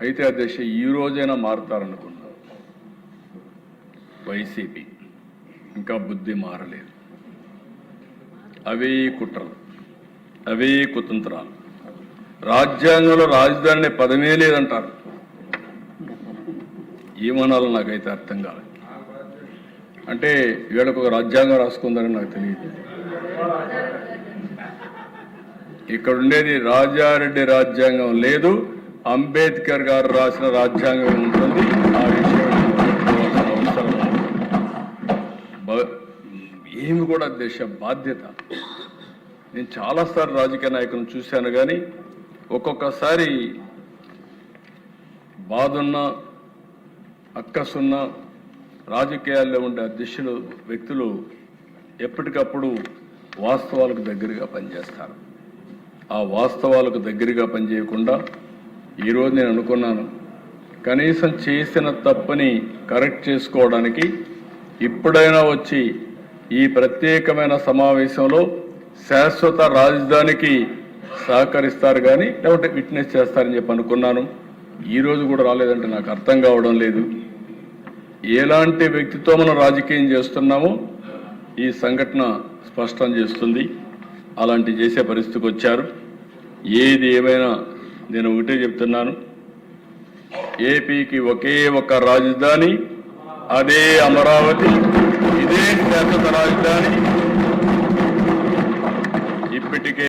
అయితే అధ్యక్ష ఈ రోజైనా మారుతారనుకున్నా. వైసీపీ ఇంకా బుద్ధి మారలేదు. అవే కుట్రలు, అవే కుతంత్రాలు. రాజ్యాంగంలో రాజధాని పదమే లేదంటారు. ఏమనాలో నాకైతే అర్థం కాలేదు. అంటే వీళ్ళకు ఒక రాజ్యాంగం రాసుకుందని నాకు తెలియదు. ఇక్కడ ఉండేది రాజారెడ్డి రాజ్యాంగం లేదు, అంబేద్కర్ గారు రాసిన రాజ్యాంగం ఉంటుంది. ఆ విషయం అవసరం ఏమి కూడా దేశ బాధ్యత. నేను చాలాసార్లు రాజకీయ నాయకులను చూశాను, కానీ ఒక్కొక్కసారి బాధున్న అక్కసున్న రాజకీయాల్లో ఉండే అధ్యక్షులు వ్యక్తులు ఎప్పటికప్పుడు వాస్తవాలకు దగ్గరగా పనిచేస్తారు. ఆ వాస్తవాలకు దగ్గరగా పనిచేయకుండా ఈరోజు నేను అనుకున్నాను, కనీసం చేసిన తప్పని కరెక్ట్ చేసుకోవడానికి ఇప్పుడైనా వచ్చి ఈ ప్రత్యేకమైన సమావేశంలో శాశ్వత రాజధానికి సహకరిస్తారు, కానీ లేకపోతే విట్నెస్ చేస్తారని చెప్పి అనుకున్నాను. ఈరోజు కూడా రాలేదంటే నాకు అర్థం కావడం లేదు. ఎలాంటి వ్యక్తితో మనం రాజకీయం చేస్తున్నామో ఈ సంఘటన స్పష్టం చేస్తుంది. అలాంటి చేసే పరిస్థితికి వచ్చారు. ఏది ఏమైనా నేను ఒకటే చెప్తున్నాను, ఏపీకి ఒకే ఒక రాజధాని, అదే అమరావతి. ఇదే శాశ్వత రాజధాని. ఇప్పటికే